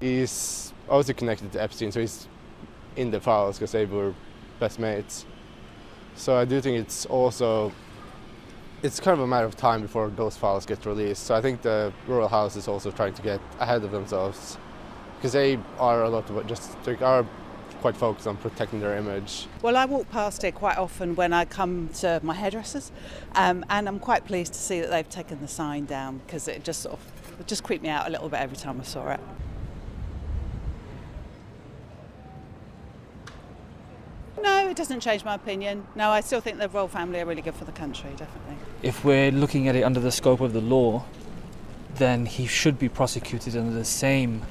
He's also connected to Epstein, so he's in the files because they were best mates. So I do think it's kind of a matter of time before those files get released. So I think the royal house is also trying to get ahead of themselves because they are quite focused on protecting their image. Well, I walk past it quite often when I come to my hairdressers, and I'm quite pleased to see that they've taken the sign down because it just creeped me out a little bit every time I saw it. No, it doesn't change my opinion. No, I still think the royal family are really good for the country, definitely. If we're looking at it under the scope of the law, then he should be prosecuted under the same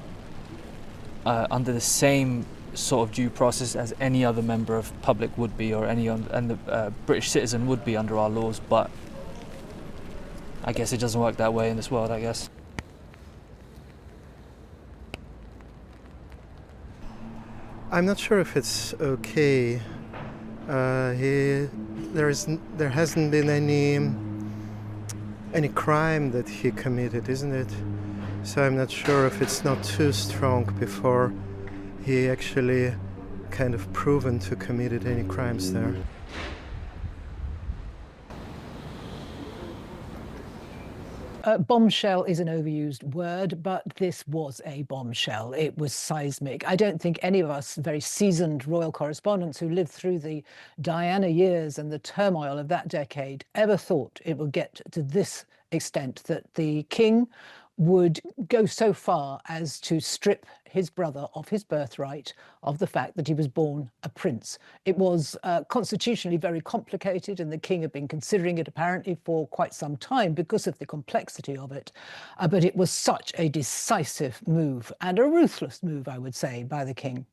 sort of due process as any other member of public would be, or the British citizen would be under our laws. But I guess it doesn't work that way in this world, I guess. I'm not sure if it's okay. There hasn't been any crime that he committed, isn't it? So I'm not sure if it's not too strong before he actually kind of proven to committed any crimes there. Bombshell is an overused word, but this was a bombshell. It was seismic. I don't think any of us very seasoned royal correspondents who lived through the Diana years and the turmoil of that decade ever thought it would get to this extent, that the king would go so far as to strip his brother of his birthright, of the fact that he was born a prince. It was constitutionally very complicated, and the king had been considering it apparently for quite some time because of the complexity of it. But it was such a decisive move, and a ruthless move, I would say, by the king.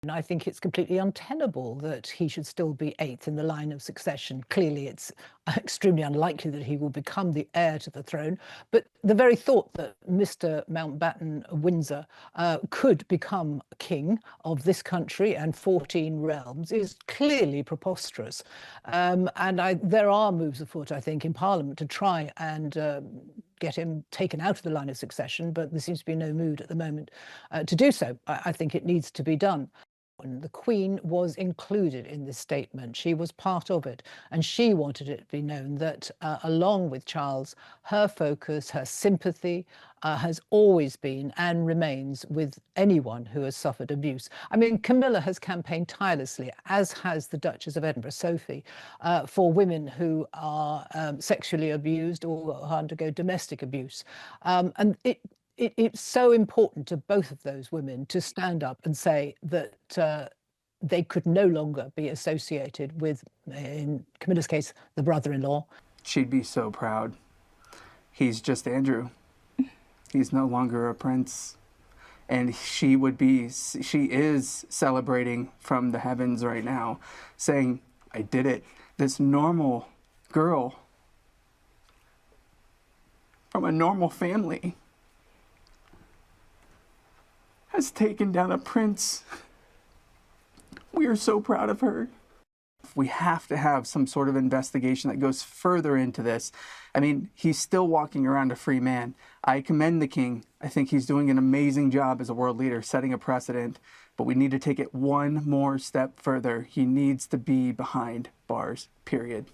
And I think it's completely untenable that he should still be eighth in the line of succession. Clearly, it's extremely unlikely that he will become the heir to the throne. But the very thought that Mr. Mountbatten Windsor could become king of this country and 14 realms is clearly preposterous. There are moves afoot, I think, in Parliament to try and get him taken out of the line of succession, but there seems to be no mood at the moment to do so. I think it needs to be done. The Queen was included in this statement. She was part of it, and she wanted it to be known that along with Charles, her focus, her sympathy has always been and remains with anyone who has suffered abuse. I mean, Camilla has campaigned tirelessly, as has the Duchess of Edinburgh, Sophie, for women who are sexually abused or undergo domestic abuse. And it's so important to both of those women to stand up and say that they could no longer be associated with, in Camilla's case, the brother-in-law. She'd be so proud. He's just Andrew. He's no longer a prince. And she is celebrating from the heavens right now, saying, I did it. This normal girl from a normal family has taken down a prince. We are so proud of her. We have to have some sort of investigation that goes further into this. I mean, he's still walking around a free man. I commend the king. I think he's doing an amazing job as a world leader, setting a precedent, but we need to take it one more step further. He needs to be behind bars, period.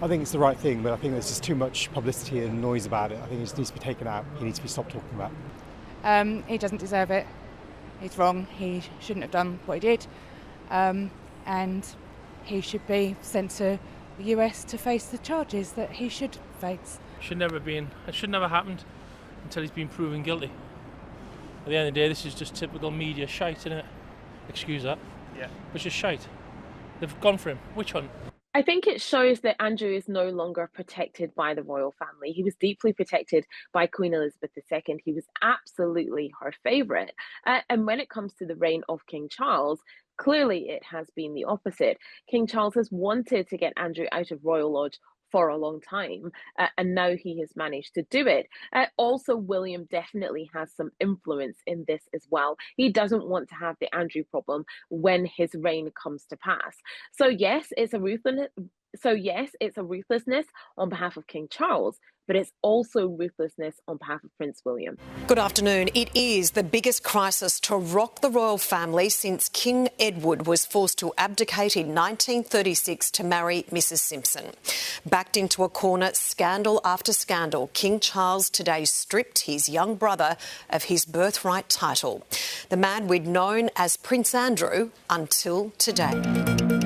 I think it's the right thing, but I think there's just too much publicity and noise about it. I think it just needs to be taken out. He needs to be stopped talking about. He doesn't deserve it. He's wrong. He shouldn't have done what he did. And he should be sent to the US to face the charges that he should face. It should never have happened until he's been proven guilty. At the end of the day, this is just typical media shite, isn't it? Excuse that. Yeah. But it's just shite. They've gone for him. Witch hunt. I think it shows that Andrew is no longer protected by the royal family. He was deeply protected by Queen Elizabeth II. He was absolutely her favourite. And when it comes to the reign of King Charles, clearly it has been the opposite. King Charles has wanted to get Andrew out of Royal Lodge for a long time, and now he has managed to do it. Also, William definitely has some influence in this as well. He doesn't want to have the Andrew problem when his reign comes to pass. So yes, it's a ruthlessness on behalf of King Charles, but it's also ruthlessness on behalf of Prince William. Good afternoon. It is the biggest crisis to rock the royal family since King Edward was forced to abdicate in 1936 to marry Mrs Simpson. Backed into a corner, scandal after scandal, King Charles today stripped his young brother of his birthright title. The man we'd known as Prince Andrew until today.